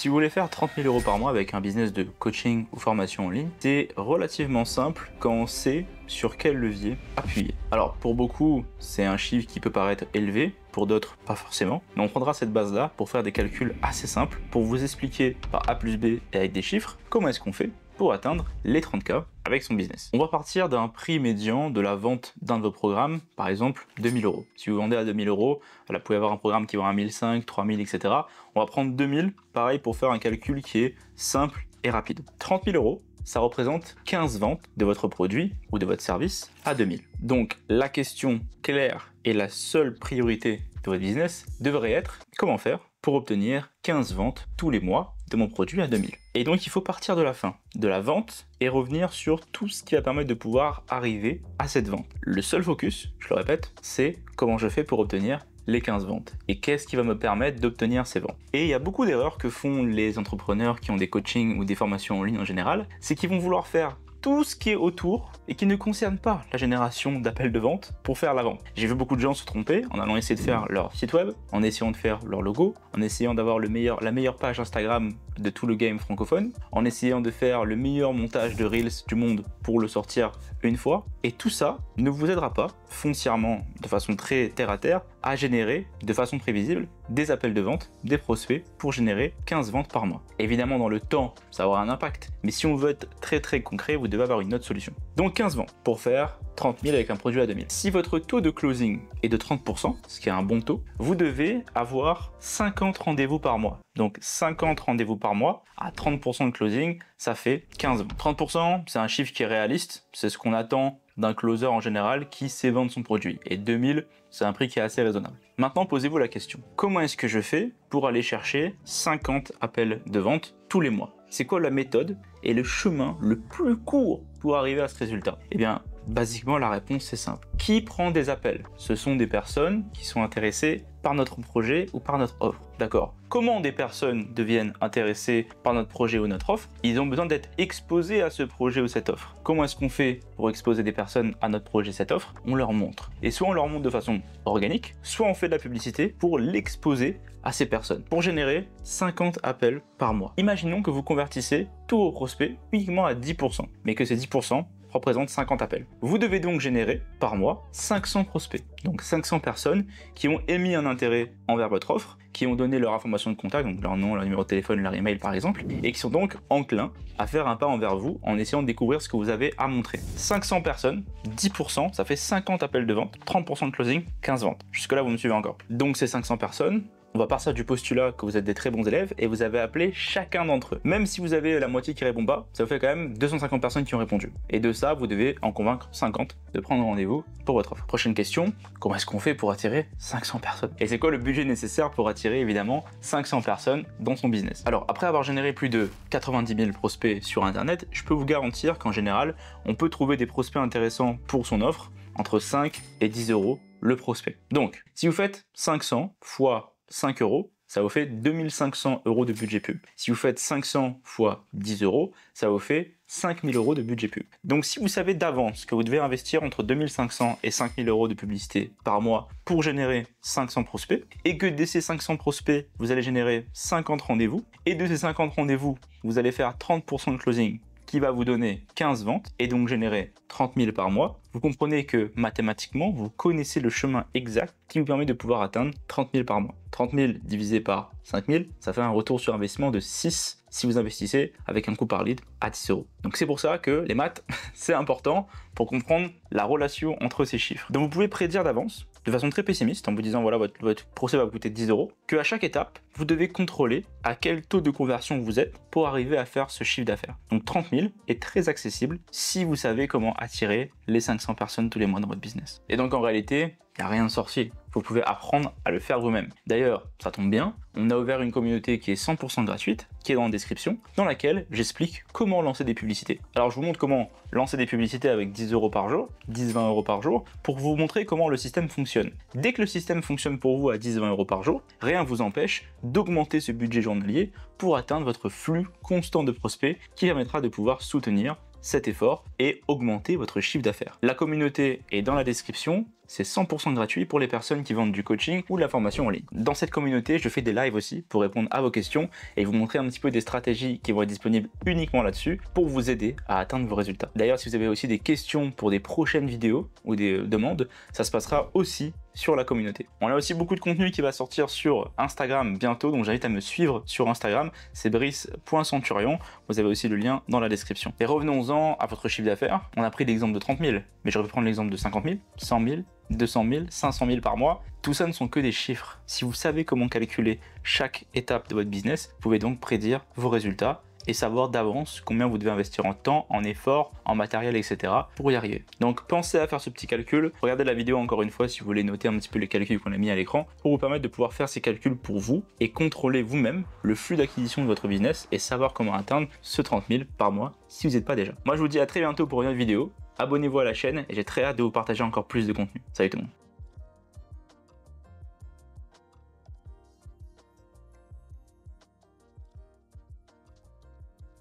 Si vous voulez faire 30 000 euros par mois avec un business de coaching ou formation en ligne, c'est relativement simple quand on sait sur quel levier appuyer. Alors pour beaucoup, c'est un chiffre qui peut paraître élevé, pour d'autres pas forcément, mais on prendra cette base-là pour faire des calculs assez simples, pour vous expliquer par A plus B et avec des chiffres, comment est-ce qu'on fait pour atteindre les 30K avec son business. On va partir d'un prix médian de la vente d'un de vos programmes, par exemple 2000 euros. Si vous vendez à 2000 euros, vous pouvez avoir un programme qui vend à 1500, 3000, etc. On va prendre 2000, pareil, pour faire un calcul qui est simple et rapide. 30 000 euros, ça représente 15 ventes de votre produit ou de votre service à 2000. Donc la question claire et la seule priorité de votre business devrait être comment faire pour obtenir 15 ventes tous les mois de mon produit à 2000. Et donc il faut partir de la fin, de la vente, et revenir sur tout ce qui va permettre de pouvoir arriver à cette vente. Le seul focus, je le répète, c'est comment je fais pour obtenir les 15 ventes et qu'est-ce qui va me permettre d'obtenir ces ventes. Et il y a beaucoup d'erreurs que font les entrepreneurs qui ont des coachings ou des formations en ligne en général, c'est qu'ils vont vouloir faire tout ce qui est autour et qui ne concerne pas la génération d'appels de vente pour faire la vente. J'ai vu beaucoup de gens se tromper en allant essayer de faire leur site web, en essayant de faire leur logo, en essayant d'avoir la meilleure page Instagram de tout le game francophone, en essayant de faire le meilleur montage de Reels du monde pour le sortir une fois. Et tout ça ne vous aidera pas foncièrement, de façon très terre à terre, à générer de façon prévisible des appels de vente, des prospects pour générer 15 ventes par mois. Évidemment, dans le temps, ça aura un impact. Mais si on veut être très concret, vous devez avoir une autre solution. Donc 15 ventes pour faire 30 000 avec un produit à 2000. Si votre taux de closing est de 30%, ce qui est un bon taux, vous devez avoir 50 rendez-vous par mois. Donc 50 rendez-vous par mois à 30% de closing, ça fait 15 ventes. 30%, c'est un chiffre qui est réaliste, c'est ce qu'on attend d'un closer en général qui sait vendre son produit. Et 2000, c'est un prix qui est assez raisonnable. Maintenant, posez-vous la question. Comment est-ce que je fais pour aller chercher 50 appels de vente tous les mois? C'est quoi la méthode et le chemin le plus court pour arriver à ce résultat? Eh bien, basiquement, la réponse est simple. Qui prend des appels? Ce sont des personnes qui sont intéressées par notre projet ou par notre offre. D'accord. Comment des personnes deviennent intéressées par notre projet ou notre offre? Ils ont besoin d'être exposés à ce projet ou cette offre. Comment est-ce qu'on fait pour exposer des personnes à notre projet, cette offre? On leur montre. Et soit on leur montre de façon organique, soit on fait de la publicité pour l'exposer à ces personnes, pour générer 50 appels par mois. Imaginons que vous convertissez tous vos prospects uniquement à 10%, mais que ces 10% représente 50 appels. Vous devez donc générer par mois 500 prospects, donc 500 personnes qui ont émis un intérêt envers votre offre, qui ont donné leur information de contact, donc leur nom, leur numéro de téléphone, leur email par exemple, et qui sont donc enclins à faire un pas envers vous en essayant de découvrir ce que vous avez à montrer. 500 personnes, 10%, ça fait 50 appels de vente, 30% de closing, 15 ventes. Jusque là, vous me suivez encore. Donc ces 500 personnes, on va partir du postulat que vous êtes des très bons élèves et vous avez appelé chacun d'entre eux. Même si vous avez la moitié qui répond pas, ça vous fait quand même 250 personnes qui ont répondu. Et de ça, vous devez en convaincre 50 de prendre rendez-vous pour votre offre. Prochaine question, comment est-ce qu'on fait pour attirer 500 personnes? Et c'est quoi le budget nécessaire pour attirer évidemment 500 personnes dans son business? Alors, après avoir généré plus de 90 000 prospects sur Internet, je peux vous garantir qu'en général, on peut trouver des prospects intéressants pour son offre entre 5 et 10 euros le prospect. Donc, si vous faites 500 fois 5 euros, ça vous fait 2500 euros de budget pub. Si vous faites 500 fois 10 euros, ça vous fait 5000 euros de budget pub. Donc si vous savez d'avance que vous devez investir entre 2500 et 5000 euros de publicité par mois pour générer 500 prospects, et que de ces 500 prospects, vous allez générer 50 rendez-vous, et de ces 50 rendez-vous, vous allez faire 30% de closing, qui va vous donner 15 ventes et donc générer 30 000 par mois, vous comprenez que mathématiquement, vous connaissez le chemin exact qui vous permet de pouvoir atteindre 30 000 par mois. 30 000 divisé par 5 000, ça fait un retour sur investissement de 6 si vous investissez avec un coût par lead à 10 euros. Donc c'est pour ça que les maths, c'est important pour comprendre la relation entre ces chiffres. Donc vous pouvez prédire d'avance, de façon très pessimiste, en vous disant voilà, votre procès va vous coûter 10 euros, qu'à chaque étape, vous devez contrôler à quel taux de conversion vous êtes pour arriver à faire ce chiffre d'affaires. Donc 30 000 est très accessible si vous savez comment attirer les 500 personnes tous les mois dans votre business. Et donc en réalité, il n'y a rien de sorcier. Vous pouvez apprendre à le faire vous-même. D'ailleurs, ça tombe bien, on a ouvert une communauté qui est 100% gratuite, qui est dans la description, dans laquelle j'explique comment lancer des publicités. Alors je vous montre comment lancer des publicités avec 10 euros par jour, 10-20 euros par jour, pour vous montrer comment le système fonctionne. Dès que le système fonctionne pour vous à 10-20 euros par jour, rien ne vous empêche d'augmenter ce budget journalier pour atteindre votre flux constant de prospects qui permettra de pouvoir soutenir cet effort et augmenter votre chiffre d'affaires. La communauté est dans la description. c'est 100% gratuit pour les personnes qui vendent du coaching ou de la formation en ligne. Dans cette communauté, je fais des lives aussi pour répondre à vos questions et vous montrer un petit peu des stratégies qui vont être disponibles uniquement là-dessus pour vous aider à atteindre vos résultats. D'ailleurs, si vous avez aussi des questions pour des prochaines vidéos ou des demandes, ça se passera aussi sur la communauté. On a aussi beaucoup de contenu qui va sortir sur Instagram bientôt, donc j'invite à me suivre sur Instagram, c'est brice.centurion, vous avez aussi le lien dans la description. Et revenons-en à votre chiffre d'affaires, on a pris l'exemple de 30 000, mais j'aurais pu prendre l'exemple de 50 000, 100 000, 200 000, 500 000 par mois, tout ça ne sont que des chiffres. Si vous savez comment calculer chaque étape de votre business, vous pouvez donc prédire vos résultats et savoir d'avance combien vous devez investir en temps, en effort, en matériel, etc. pour y arriver. Donc pensez à faire ce petit calcul, regardez la vidéo encore une fois si vous voulez noter un petit peu les calculs qu'on a mis à l'écran pour vous permettre de pouvoir faire ces calculs pour vous et contrôler vous-même le flux d'acquisition de votre business et savoir comment atteindre ce 30 000 par mois si vous n'êtes pas déjà. Moi je vous dis à très bientôt pour une autre vidéo, abonnez-vous à la chaîne et j'ai très hâte de vous partager encore plus de contenu. Salut tout le monde.